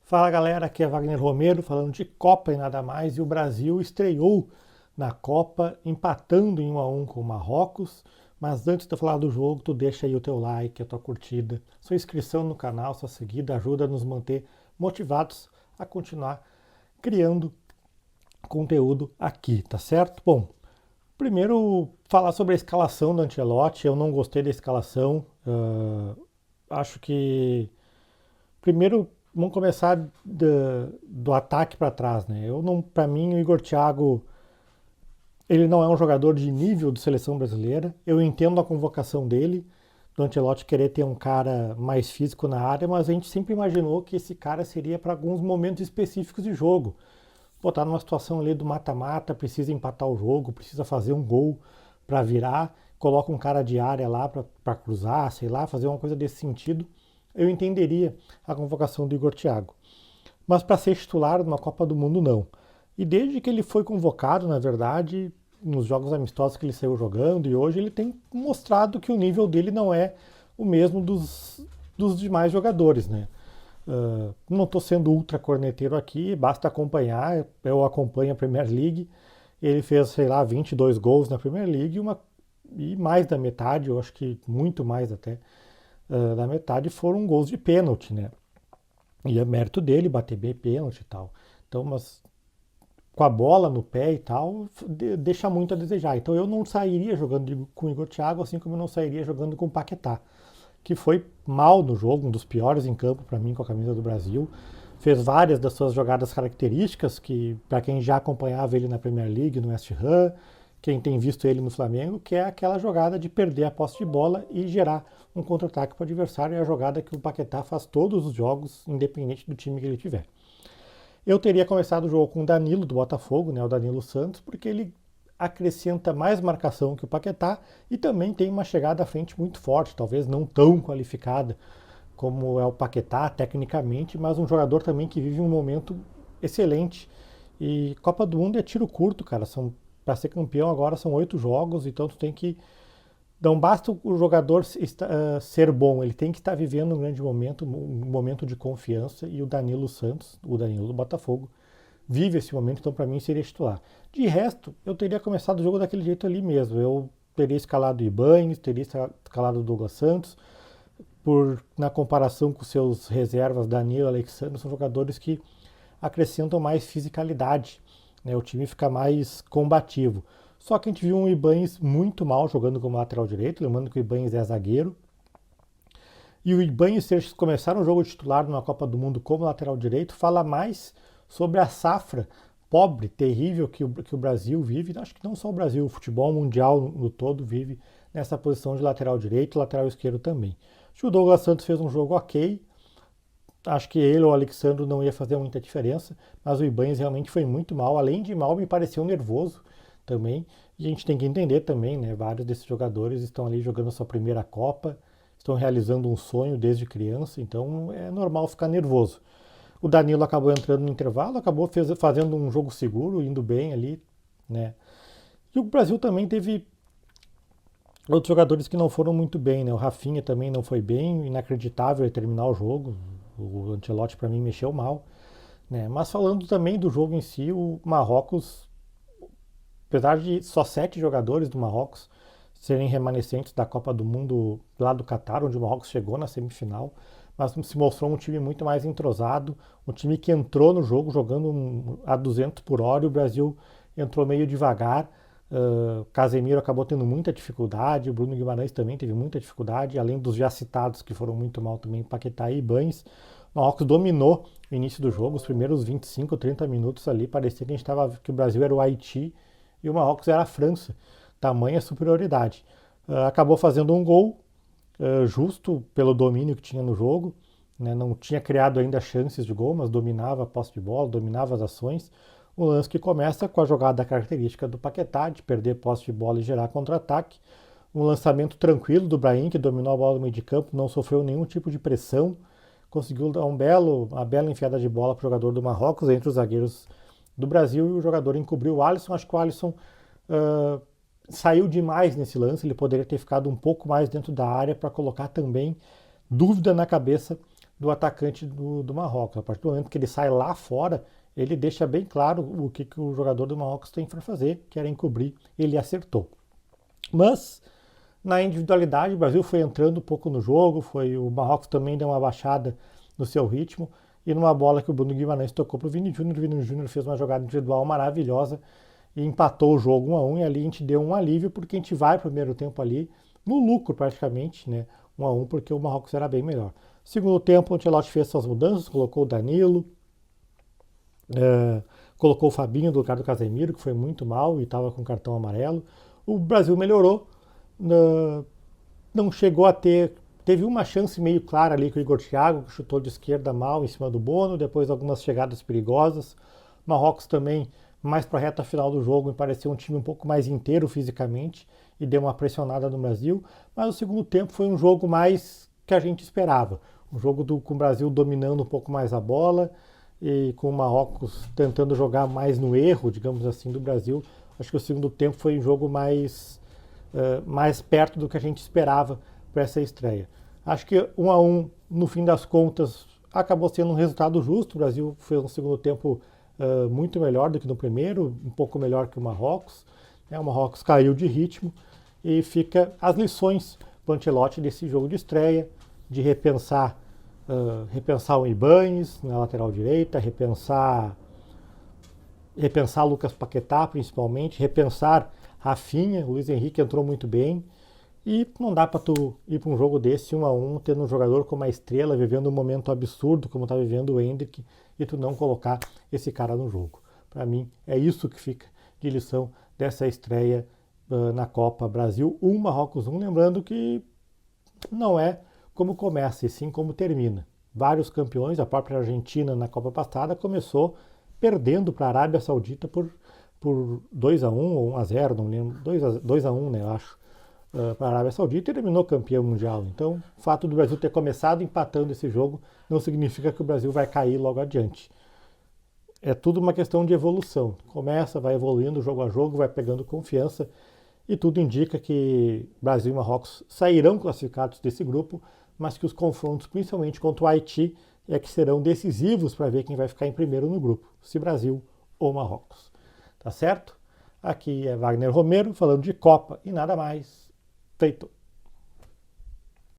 Fala galera, aqui é Wagner Romero falando de Copa e nada mais. E o Brasil estreou na Copa empatando em 1-1 com o Marrocos. Mas antes de eu falar do jogo, tu deixa aí o teu like, a tua curtida, sua inscrição no canal, sua seguida, ajuda a nos manter motivados a continuar criando conteúdo aqui, tá certo? Bom, primeiro falar sobre a escalação do Ancelotti. Eu não gostei da escalação. Acho que primeiro, vamos começar do ataque para trás, né? Eu não, para mim, o Igor Thiago, ele não é um jogador de nível de seleção brasileira. Eu entendo a convocação dele, do Ancelotti querer ter um cara mais físico na área, mas a gente sempre imaginou que esse cara seria para alguns momentos específicos de jogo. Botar numa situação ali do mata-mata, precisa empatar o jogo, precisa fazer um gol para virar, coloca um cara de área lá para cruzar, sei lá, fazer uma coisa desse sentido. Eu entenderia a convocação do Igor Thiago. Mas para ser titular numa Copa do Mundo, não. E desde que ele foi convocado, na verdade, nos jogos amistosos que ele saiu jogando, e hoje ele tem mostrado que o nível dele não é o mesmo dos demais jogadores, né? Não estou sendo ultra corneteiro aqui, basta acompanhar, eu acompanho a Premier League, ele fez, sei lá, 22 gols na Premier League e mais da metade, eu acho que muito mais até, da metade foram gols de pênalti, né? E é mérito dele bater bem pênalti e tal. Então, mas com a bola no pé e tal, deixa muito a desejar. Então eu não sairia jogando com o Igor Thiago, assim como eu não sairia jogando com o Paquetá, que foi mal no jogo, um dos piores em campo para mim com a camisa do Brasil. Fez várias das suas jogadas características, que para quem já acompanhava ele na Premier League, no West Ham, quem tem visto ele no Flamengo, que é aquela jogada de perder a posse de bola e gerar um contra-ataque para o adversário. É a jogada que o Paquetá faz todos os jogos, independente do time que ele tiver. Eu teria começado o jogo com o Danilo do Botafogo, né, o Danilo Santos, porque ele acrescenta mais marcação que o Paquetá e também tem uma chegada à frente muito forte, talvez não tão qualificada como é o Paquetá tecnicamente, mas um jogador também que vive um momento excelente. E Copa do Mundo é tiro curto, cara. Para ser campeão agora são 8 jogos, então tu tem que. Não basta o jogador ser bom, ele tem que estar vivendo um grande momento, um momento de confiança, e o Danilo Santos, o Danilo do Botafogo, vive esse momento, então para mim seria titular. De resto, eu teria começado o jogo daquele jeito ali mesmo. Eu teria escalado o Ibañez, teria escalado o Douglas Santos, na comparação com seus reservas, Danilo e Alexandre, são jogadores que acrescentam mais fisicalidade, né? O time fica mais combativo. Só que a gente viu um Ibañez muito mal jogando como lateral direito, lembrando que o Ibañez é zagueiro. E o Ibañez ter começar um jogo titular numa Copa do Mundo como lateral direito fala mais sobre a safra pobre, terrível que o Brasil vive. Acho que não só o Brasil, o futebol mundial no todo vive nessa posição de lateral direito e lateral esquerdo também. Acho que o Douglas Santos fez um jogo ok. Acho que ele ou o Alexandre não ia fazer muita diferença, mas o Ibañez realmente foi muito mal. Além de mal, me pareceu nervoso também. E a gente tem que entender também, né? Vários desses jogadores estão ali jogando a sua primeira Copa, estão realizando um sonho desde criança, então é normal ficar nervoso. O Danilo acabou entrando no intervalo, acabou fazendo um jogo seguro, indo bem ali, né? E o Brasil também teve outros jogadores que não foram muito bem, né? O Rafinha também não foi bem, inacreditável ele terminar o jogo. O Ancelotti para mim mexeu mal, né? Mas falando também do jogo em si, o Marrocos, apesar de só 7 jogadores do Marrocos serem remanescentes da Copa do Mundo lá do Catar, onde o Marrocos chegou na semifinal, mas se mostrou um time muito mais entrosado, um time que entrou no jogo jogando a 200 por hora, e o Brasil entrou meio devagar. Casemiro acabou tendo muita dificuldade, o Bruno Guimarães também teve muita dificuldade, além dos já citados que foram muito mal também, Paquetá e Ibañez. O Marrocos dominou o início do jogo, os primeiros 25, 30 minutos ali, parecia que o Brasil era o Haiti e o Marrocos era a França, tamanha superioridade. Acabou fazendo um gol, justo pelo domínio que tinha no jogo, né? Não tinha criado ainda chances de gol, mas dominava a posse de bola, dominava as ações. Um lance que começa com a jogada característica do Paquetá, de perder posse de bola e gerar contra-ataque. Um lançamento tranquilo do Brahim, que dominou a bola no meio de campo, não sofreu nenhum tipo de pressão, conseguiu dar uma bela enfiada de bola para o jogador do Marrocos, entre os zagueiros do Brasil, e o jogador encobriu o Alisson. Acho que o Alisson saiu demais nesse lance, ele poderia ter ficado um pouco mais dentro da área para colocar também dúvida na cabeça do atacante do Marrocos. A partir do momento que ele sai lá fora, ele deixa bem claro o que o jogador do Marrocos tem para fazer, que era encobrir, ele acertou. Mas, na individualidade, o Brasil foi entrando um pouco no jogo, o Marrocos também deu uma baixada no seu ritmo, e numa bola que o Bruno Guimarães tocou para o Vini Júnior fez uma jogada individual maravilhosa e empatou o jogo 1-1, e ali a gente deu um alívio, porque a gente vai pro primeiro tempo ali no lucro praticamente, né? 1-1, porque o Marrocos era bem melhor. Segundo tempo, o Ancelotti fez suas mudanças, colocou o Danilo, colocou o Fabinho do lugar do Casemiro, que foi muito mal e estava com cartão amarelo. O Brasil melhorou, não chegou a ter... Teve uma chance meio clara ali com o Igor Thiago, que chutou de esquerda mal em cima do Bono, depois algumas chegadas perigosas. Marrocos também, mais para a reta final do jogo, me pareceu um time um pouco mais inteiro fisicamente e deu uma pressionada no Brasil. Mas o segundo tempo foi um jogo mais que a gente esperava. Um jogo com o Brasil dominando um pouco mais a bola e com o Marrocos tentando jogar mais no erro, digamos assim, do Brasil. Acho que o segundo tempo foi um jogo mais perto do que a gente esperava para essa estreia. Acho que 1-1, no fim das contas, acabou sendo um resultado justo. O Brasil fez um segundo tempo muito melhor do que no primeiro, um pouco melhor que o Marrocos. O Marrocos caiu de ritmo e fica as lições para o Ancelotti desse jogo de estreia, de repensar o Ibañez na lateral direita, repensar Lucas Paquetá principalmente, repensar Rafinha. O Luiz Henrique entrou muito bem. E não dá para tu ir para um jogo desse 1-1, tendo um jogador com uma estrela, vivendo um momento absurdo, como está vivendo o Endrick, e tu não colocar esse cara no jogo. Para mim, é isso que fica de lição dessa estreia na Copa Brasil 1, Marrocos 1. Lembrando que não é como começa, e sim como termina. Vários campeões, a própria Argentina na Copa passada começou perdendo para a Arábia Saudita por 2-1 ou 1-0, não lembro, 2-1, né, eu acho. Para a Arábia Saudita e terminou campeão mundial. Então, o fato do Brasil ter começado empatando esse jogo não significa que o Brasil vai cair logo adiante. É tudo uma questão de evolução. Começa, vai evoluindo jogo a jogo, vai pegando confiança e tudo indica que Brasil e Marrocos sairão classificados desse grupo, mas que os confrontos, principalmente contra o Haiti, é que serão decisivos para ver quem vai ficar em primeiro no grupo, se Brasil ou Marrocos. Tá certo? Aqui é Wagner Romero falando de Copa e nada mais. Feito.